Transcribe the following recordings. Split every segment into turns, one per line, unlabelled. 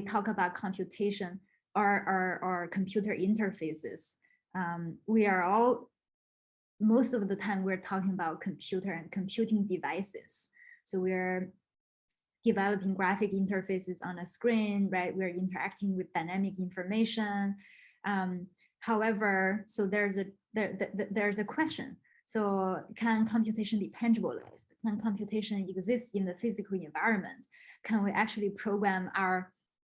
we talk about computation or computer interfaces, we are all, most of the time we're talking about computer and computing devices. So we're developing graphic interfaces on a screen, right? We're interacting with dynamic information. However, so there's a question. So can computation be tangibilized? Can computation exist in the physical environment? Can we actually program our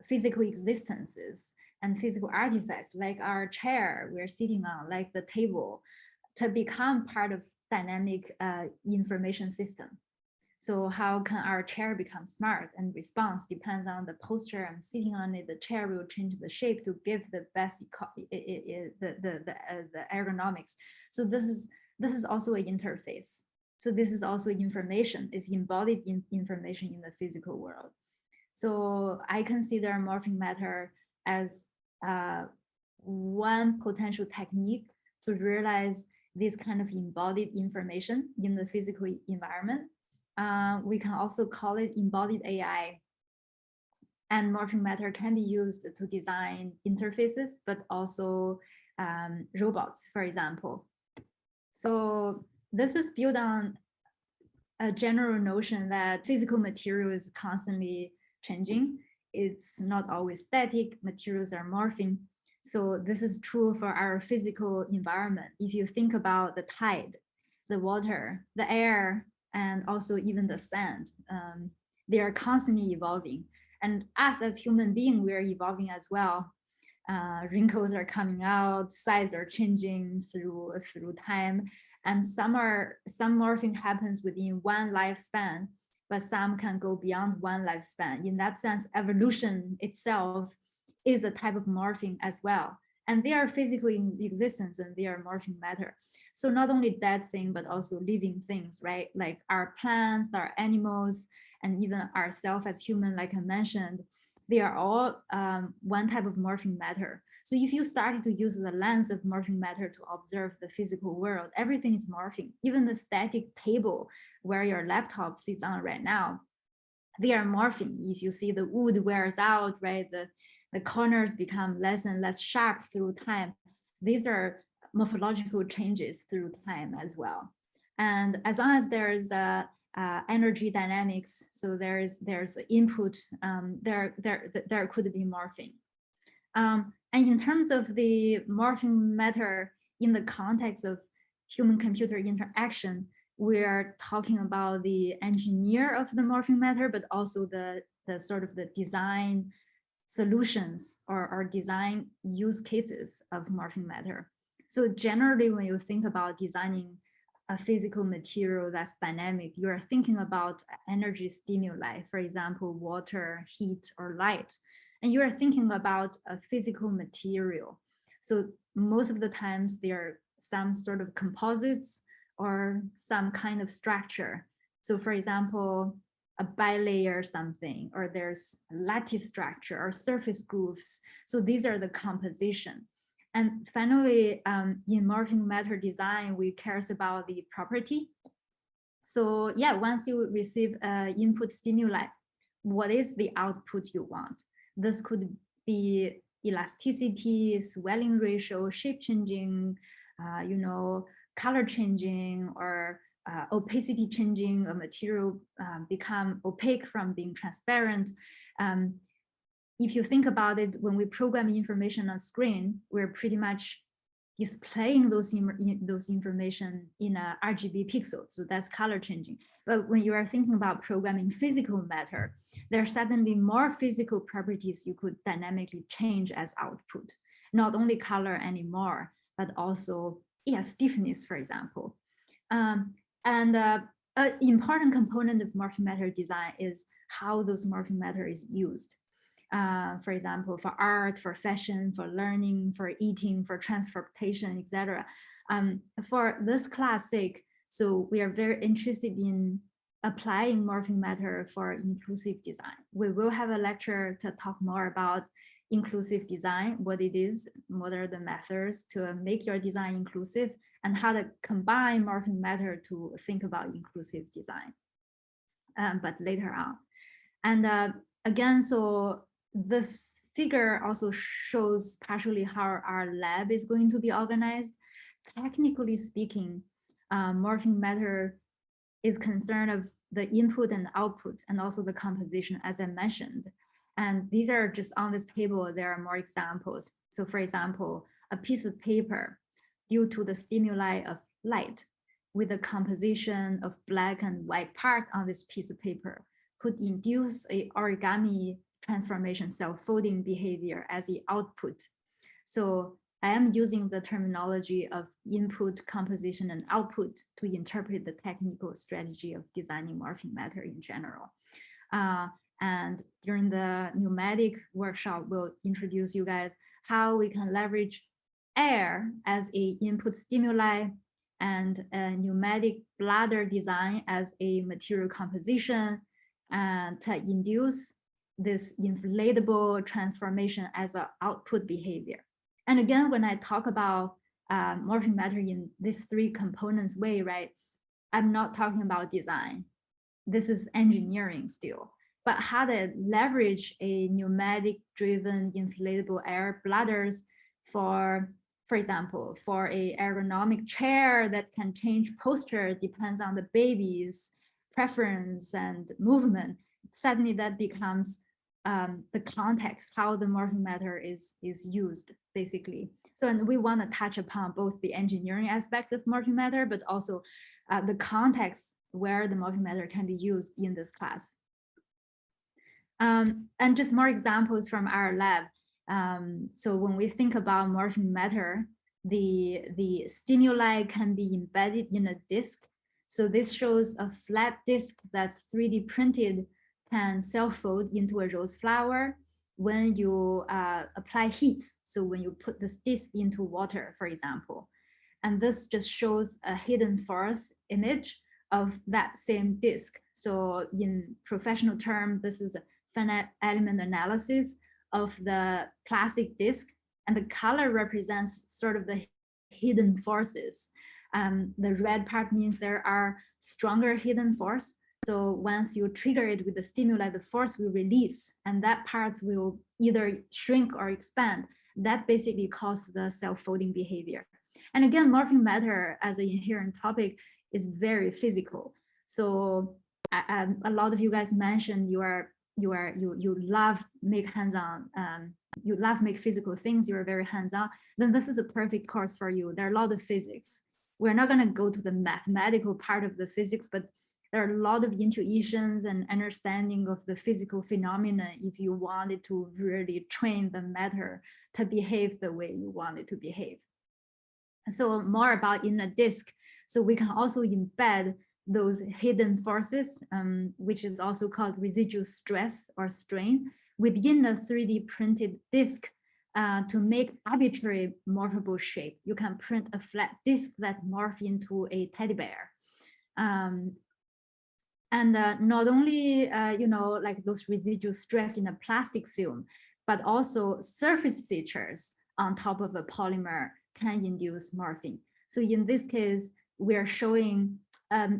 physical existences and physical artifacts like our chair we're sitting on, like the table, to become part of dynamic information system? So how can our chair become smart, and response depends on the posture I'm sitting on it. The chair will change the shape to give the best the ergonomics. So this is also an interface. So this is also information, is embodied in information in the physical world. So I consider morphing matter as one potential technique to realize this kind of embodied information in the physical environment. We can also call it embodied AI. And morphing matter can be used to design interfaces, but also robots, for example. So this is built on a general notion that physical material is constantly changing. It's not always static, materials are morphing. So this is true for our physical environment. If you think about the tide, the water, the air, and also even the sand, they are constantly evolving. And us as human beings, we are evolving as well. Wrinkles are coming out, sizes are changing through time, and some morphing happens within one lifespan, but some can go beyond one lifespan. In that sense, evolution itself is a type of morphing as well. And they are physical in existence, and they are morphing matter. So not only dead thing, but also living things, right? Like our plants, our animals, and even ourselves as human, like I mentioned, they are all one type of morphing matter. So if you started to use the lens of morphing matter to observe the physical world, everything is morphing. Even the static table where your laptop sits on right now, they are morphing. If you see the wood wears out, right? The corners become less and less sharp through time. These are morphological changes through time as well. And as long as there's energy dynamics, so there's input, there could be morphing. And in terms of the morphing matter in the context of human-computer interaction, we're talking about the engineer of the morphing matter, but also the sort of the design solutions or design use cases of morphing matter. So generally, when you think about designing a physical material that's dynamic, you are thinking about energy stimuli, for example, water, heat, or light. And you are thinking about a physical material. So most of the times there are some sort of composites or some kind of structure. So for example, a bilayer something, or there's lattice structure or surface grooves. So these are the composition. And finally, in morphing matter design, we cares about the property. So yeah, once you receive input stimuli, what is the output you want? This could be elasticity, swelling ratio, shape changing, color changing, or opacity changing. A material become opaque from being transparent. If you think about it, when we program information on screen, we're pretty much displaying those information in a RGB pixel. So that's color changing. But when you are thinking about programming physical matter, there are suddenly more physical properties you could dynamically change as output. Not only color anymore, but also stiffness, for example. And an important component of morphing matter design is how those morphing matter is used. For example, for art, for fashion, for learning, for eating, for transportation, etc. For this class sake, so we are very interested in applying morphing matter for inclusive design. We will have a lecture to talk more about inclusive design, what it is, what are the methods to make your design inclusive, and how to combine morphing matter to think about inclusive design, but later on. And again, so this figure also shows partially how our lab is going to be organized. Technically speaking, morphing matter is concerned of the input and output and also the composition, as I mentioned. And these are just on this table, there are more examples. So for example, a piece of paper due to the stimuli of light with a composition of black and white part on this piece of paper could induce a origami transformation self-folding behavior as the output. So I am using the terminology of input, composition, and output to interpret the technical strategy of designing morphing matter in general. And during the pneumatic workshop, we'll introduce you guys how we can leverage air as a input stimuli and a pneumatic bladder design as a material composition and to induce this inflatable transformation as an output behavior. And again, when I talk about morphing matter in this three components way, right, I'm not talking about design. This is engineering still, but how to leverage a pneumatic driven inflatable air bladders for example, for a ergonomic chair that can change posture depends on the baby's preference and movement. Suddenly that becomes the context, how the morphing matter is used, basically. So, and we want to touch upon both the engineering aspect of morphing matter, but also the context where the morphing matter can be used in this class. And just more examples from our lab. So when we think about morphing matter, the stimuli can be embedded in a disk. So this shows a flat disk that's 3D printed, can self-fold into a rose flower when you apply heat. So when you put this disk into water, for example. And this just shows a hidden force image of that same disk. So in professional term, this is a finite element analysis of the plastic disk, and the color represents sort of the hidden forces. The red part means there are stronger hidden force. So once you trigger it with the stimuli, the force will release, and that part will either shrink or expand. That basically causes the self-folding behavior. And again, morphing matter as an inherent topic is very physical. So a lot of you guys mentioned you love make hands-on, you love make physical things, you're very hands-on, then this is a perfect course for you. There are a lot of physics. We're not going to go to the mathematical part of the physics, but there are a lot of intuitions and understanding of the physical phenomena if you wanted to really train the matter to behave the way you want it to behave. So more about in a disk. So we can also embed those hidden forces, which is also called residual stress or strain, within a 3D printed disk to make arbitrary morphable shape. You can print a flat disk that morph into a teddy bear. And not only, like those residual stress in a plastic film, but also surface features on top of a polymer can induce morphing. So in this case, we are showing,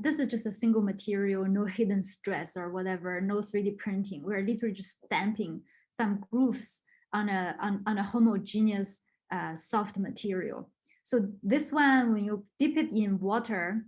this is just a single material, no hidden stress or whatever, no 3D printing. We're literally just stamping some grooves on a homogeneous soft material. So this one, when you dip it in water,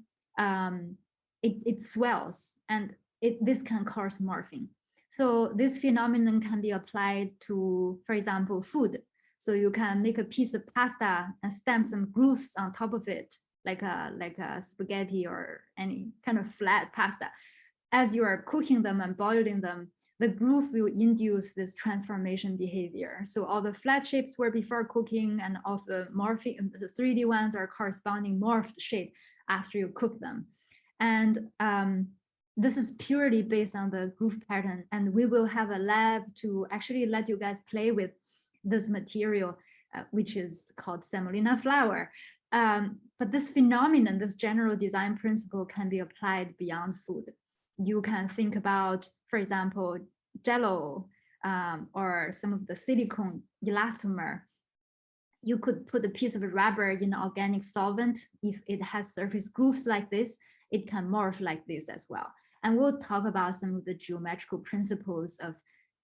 it swells, and this can cause morphing. So this phenomenon can be applied to, for example, food. So you can make a piece of pasta and stamp some grooves on top of it, like a spaghetti or any kind of flat pasta. As you are cooking them and boiling them, the groove will induce this transformation behavior. So all the flat shapes were before cooking, and all the morphing, the 3D ones are corresponding morphed shape after you cook them. And this is purely based on the groove pattern. And we will have a lab to actually let you guys play with this material, which is called semolina flour. But this phenomenon, this general design principle can be applied beyond food. You can think about, for example, Jello or some of the silicone elastomer. You could put a piece of rubber in an organic solvent. If it has surface grooves like this, it can morph like this as well. And we'll talk about some of the geometrical principles of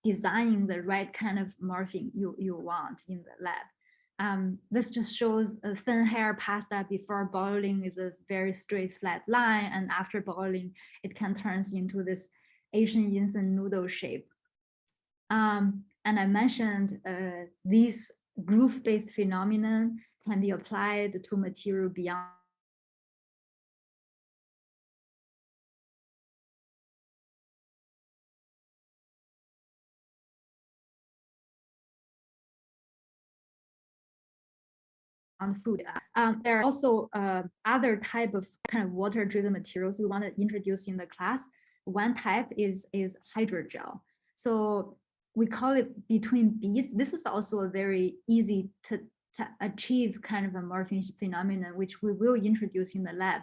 designing the right kind of morphing you want in the lab. This just shows a thin hair pasta before boiling is a very straight flat line, and after boiling, it can turn into this Asian instant noodle shape. And I mentioned these groove-based phenomenon can be applied to material beyond food. There are also other type of kind of water-driven materials we want to introduce in the class. One type is hydrogel. So we call it between beads. This is also a very easy to achieve kind of a morphing phenomenon, which we will introduce in the lab.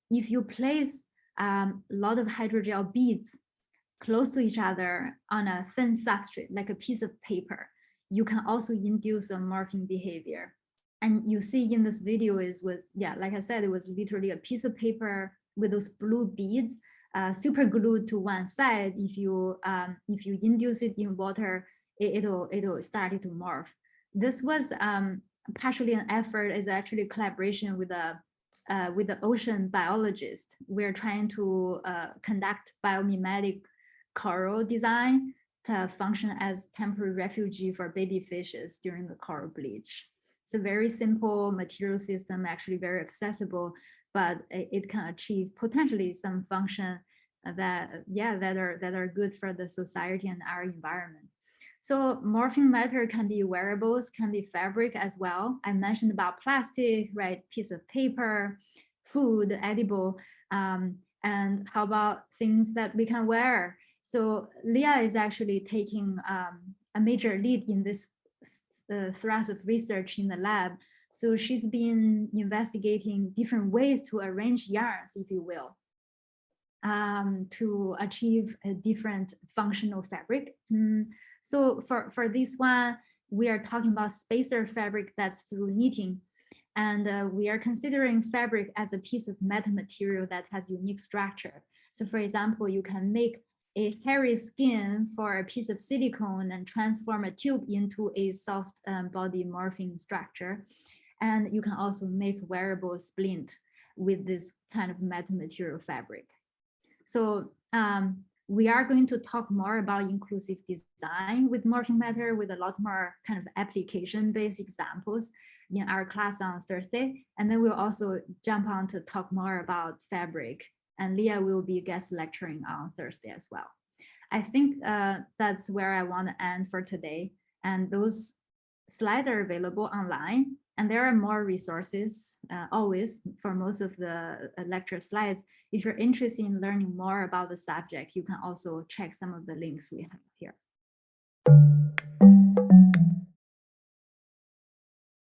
If you place a lot of hydrogel beads close to each other on a thin substrate, like a piece of paper, you can also induce a morphing behavior. And you see in this video like I said, it was literally a piece of paper with those blue beads super glued to one side. If you induce it in water, it'll start to morph. This was partially an effort, is actually a collaboration with the ocean biologist. We're trying to conduct biomimetic coral design to function as temporary refugee for baby fishes during the coral bleach. It's a very simple material system, actually very accessible, but it can achieve potentially some function that are good for the society and our environment. So morphing matter can be wearables, can be fabric as well. I mentioned about plastic, right? Piece of paper, food, edible, and how about things that we can wear? So Leah is actually taking a major lead in this thrust of research in the lab. So she's been investigating different ways to arrange yarns, if you will, to achieve a different functional fabric. So for this one, we are talking about spacer fabric that's through knitting. And we are considering fabric as a piece of metamaterial that has unique structure. So for example, you can make a hairy skin for a piece of silicone and transform a tube into a soft body morphing structure. And you can also make wearable splint with this kind of metamaterial fabric. So we are going to talk more about inclusive design with Morphing Matter with a lot more kind of application-based examples in our class on Thursday. And then we'll also jump on to talk more about fabric, and Leah will be guest lecturing on Thursday as well. I think that's where I want to end for today. And those slides are available online, and there are more resources always for most of the lecture slides. If you're interested in learning more about the subject, you can also check some of the links we have here.